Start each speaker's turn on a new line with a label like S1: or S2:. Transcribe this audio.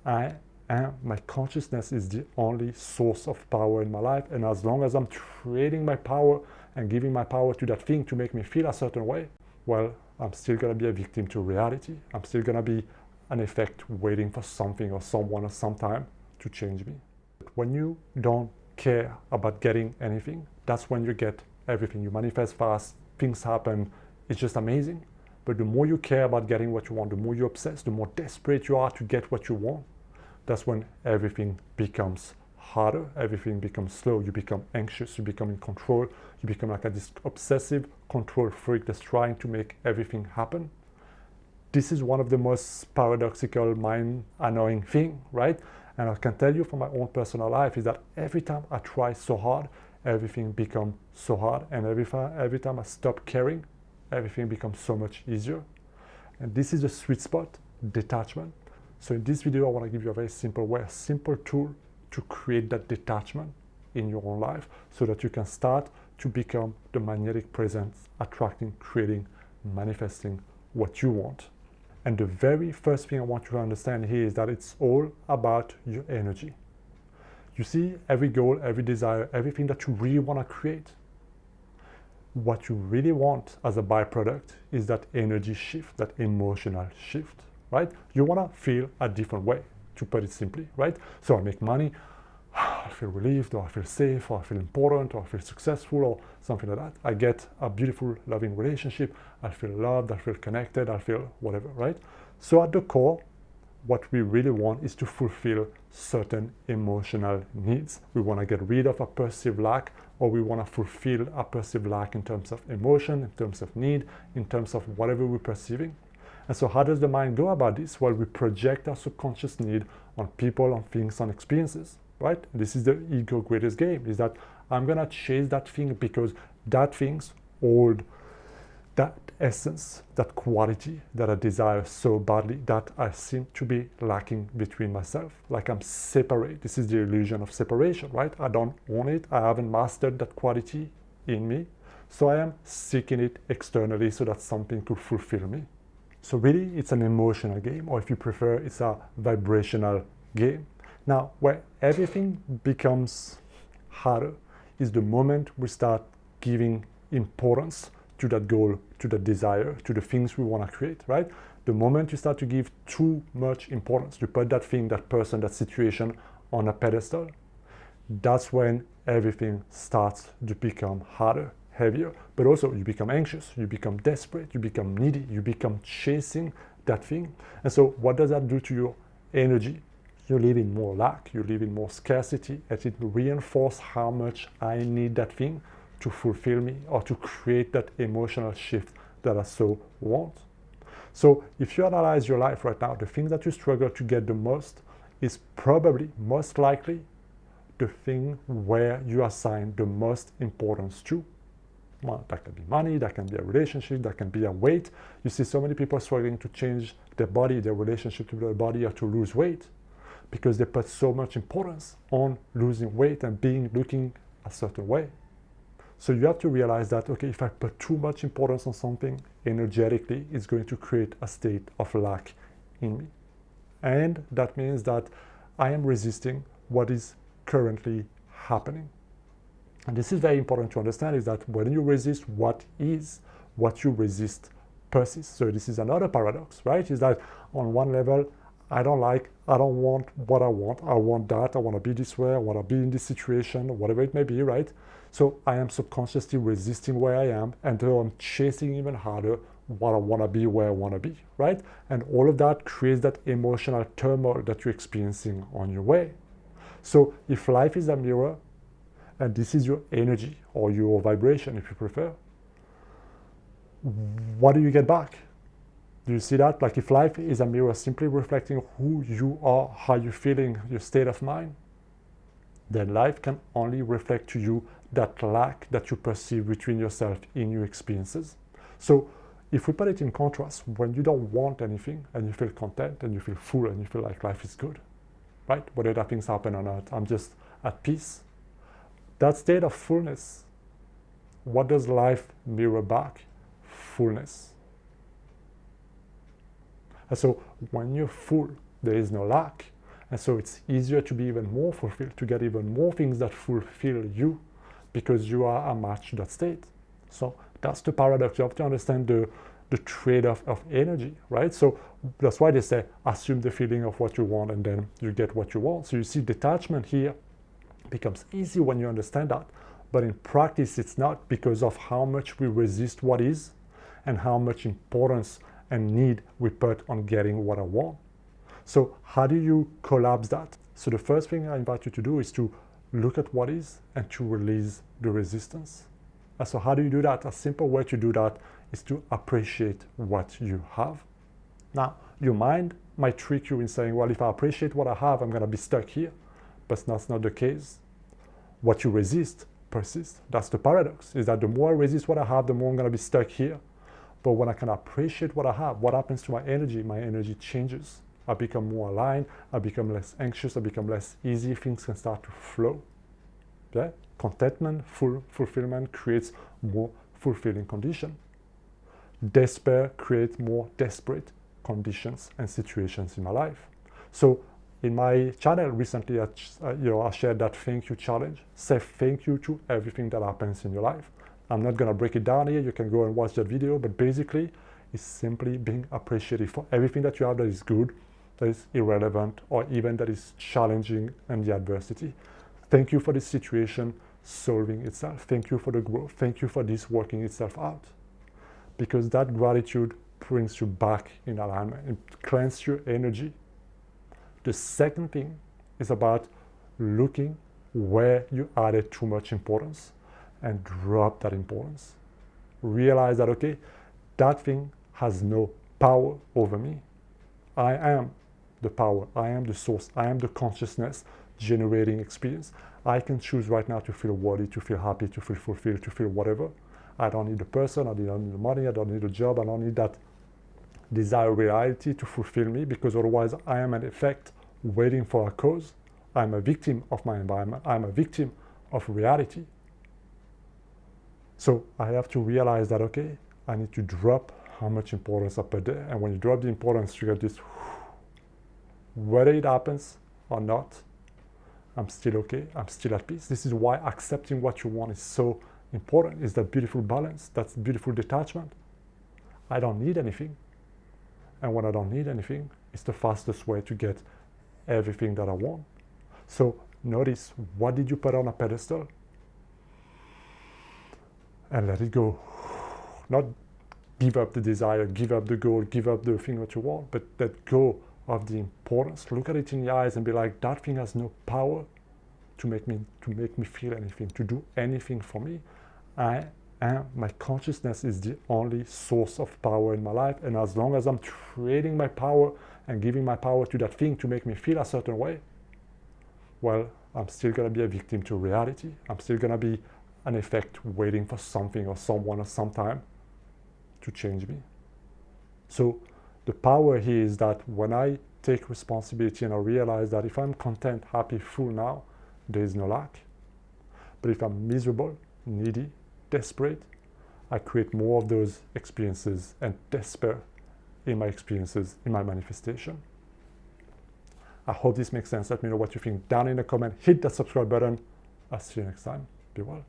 S1: My consciousness is the only source of power in my life, and as long as I'm trading my power and giving my power to that thing to make me feel a certain way, well, I'm still going to be a victim to reality. I'm still going to be an effect waiting for something or someone or sometime to change me. When you don't care about getting anything, that's when you get everything. You manifest fast, things happen, it's just amazing. But the more you care about getting what you want, the more you're obsessed, the more desperate you are to get what you want, that's when everything becomes harder, everything becomes slow, you become anxious, you become in control, you become like this obsessive control freak that's trying to make everything happen. This is one of the most paradoxical, mind-annoying thing, right? And I can tell you from my own personal life is that every time I try so hard, everything becomes so hard, and every time I stop caring, everything becomes so much easier. And this is the sweet spot, detachment. So in this video, I want to give you a very simple way, a simple tool to create that detachment in your own life so that you can start to become the magnetic presence, attracting, creating, manifesting what you want. And the very first thing I want you to understand here is that it's all about your energy. You see, every goal, every desire, everything that you really want to create, what you really want as a byproduct is that energy shift, that emotional shift, right? You want to feel a different way, to put it simply, right? So I make money, I feel relieved, or I feel safe, or I feel important, or I feel successful, or something like that. I get a beautiful, loving relationship, I feel loved, I feel connected, I feel whatever, right? So at the core, what we really want is to fulfill certain emotional needs. We want to get rid of a perceived lack, or we want to fulfill a perceived lack in terms of emotion, in terms of need, in terms of whatever we're perceiving. And so how does the mind go about this? Well, we project our subconscious need on people, on things, on experiences, right? This is the ego greatest game, is that I'm going to chase that thing because that thing's hold that essence, that quality that I desire so badly that I seem to be lacking between myself. Like I'm separate. This is the illusion of separation, right? I don't own it. I haven't mastered that quality in me. So I am seeking it externally so that something could fulfill me. So really, it's an emotional game, or if you prefer, it's a vibrational game. Now, where everything becomes harder is the moment we start giving importance to that goal, to that desire, to the things we want to create, right? The moment you start to give too much importance, you put that thing, that person, that situation on a pedestal, that's when everything starts to become harder, heavier, but also you become anxious, you become desperate, you become needy, you become chasing that thing. And so what does that do to your energy? You live in more lack, you live in more scarcity, and it reinforces how much I need that thing to fulfill me or to create that emotional shift that I so want. So if you analyze your life right now, the thing that you struggle to get the most is probably most likely the thing where you assign the most importance to. Well, that can be money, that can be a relationship, that can be a weight. You see so many people struggling to change their body, their relationship to their body, or to lose weight because they put so much importance on losing weight and looking a certain way. So you have to realize that, okay, if I put too much importance on something, energetically, it's going to create a state of lack in me. And that means that I am resisting what is currently happening. And this is very important to understand, is that when you resist what is, what you resist persists. So this is another paradox, right? Is that on one level, I don't want what I want that, I want to be this way, I want to be in this situation, whatever it may be, right? So I am subconsciously resisting where I am, and so I'm chasing even harder what I want to be, where I want to be, right? And all of that creates that emotional turmoil that you're experiencing on your way. So if life is a mirror, and this is your energy or your vibration, if you prefer, what do you get back? Do you see that? Like if life is a mirror simply reflecting who you are, how you're feeling, your state of mind, then life can only reflect to you that lack that you perceive between yourself in your experiences. So if we put it in contrast, when you don't want anything and you feel content and you feel full and you feel like life is good, right? Whether things happen or not, I'm just at peace. That state of fullness, what does life mirror back? Fullness. And so when you're full, there is no lack. And so it's easier to be even more fulfilled, to get even more things that fulfill you because you are a match to that state. So that's the paradox. You have to understand the trade-off of energy, right? So that's why they say assume the feeling of what you want and then you get what you want. So you see detachment here becomes easy when you understand that. But in practice, it's not, because of how much we resist what is and how much importance and need we put on getting what I want. So how do you collapse that? So the first thing I invite you to do is to look at what is and to release the resistance. And so how do you do that? A simple way to do that is to appreciate what you have. Now, your mind might trick you in saying, well, if I appreciate what I have, I'm going to be stuck here. But that's not the case. What you resist persists. That's the paradox, is that the more I resist what I have, the more I'm going to be stuck here. But when I can appreciate what I have, what happens to my energy? My energy changes. I become more aligned, I become less anxious, I become less easy, things can start to flow. Yeah? Contentment, fulfillment creates more fulfilling conditions. Despair creates more desperate conditions and situations in my life. So in my channel recently, I shared that thank you challenge. Say thank you to everything that happens in your life. I'm not going to break it down here. You can go and watch that video. But basically, it's simply being appreciative for everything that you have that is good, that is irrelevant, or even that is challenging and the adversity. Thank you for this situation solving itself. Thank you for the growth. Thank you for this working itself out. Because that gratitude brings you back in alignment. It cleanses your energy. The second thing is about looking where you added too much importance and drop that importance. Realize that, okay, that thing has no power over me. I am the power. I am the source. I am the consciousness generating experience. I can choose right now to feel worthy, to feel happy, to feel fulfilled, to feel whatever. I don't need the person, I don't need the money, I don't need a job, I don't need that desired reality to fulfill me, because otherwise I am an effect waiting for a cause. I'm a victim of my environment. I'm a victim of reality. So I have to realize that, okay, I need to drop how much importance I put there. And when you drop the importance, you get this, whether it happens or not, I'm still okay, I'm still at peace. This is why accepting what you want is so important. Is that beautiful balance, that's beautiful detachment. I don't need anything. And when I don't need anything, it's the fastest way to get everything that I want. So notice, what did you put on a pedestal? And let it go. Not give up the desire, give up the goal, give up the thing that you want, but let go of the importance. Look at it in the eyes and be like, that thing has no power to make me feel anything, to do anything for me. My consciousness is the only source of power in my life, and as long as I'm trading my power and giving my power to that thing to make me feel a certain way, well, I'm still going to be a victim to reality. I'm still going to be an effect waiting for something or someone or sometime to change me. So the power here is that when I take responsibility and I realize that if I'm content, happy, full now, there is no lack. But if I'm miserable, needy, desperate, I create more of those experiences and despair in my experiences, in my manifestation. I hope this makes sense. Let me know what you think down in the comment. Hit that subscribe button. I'll see you next time. Be well.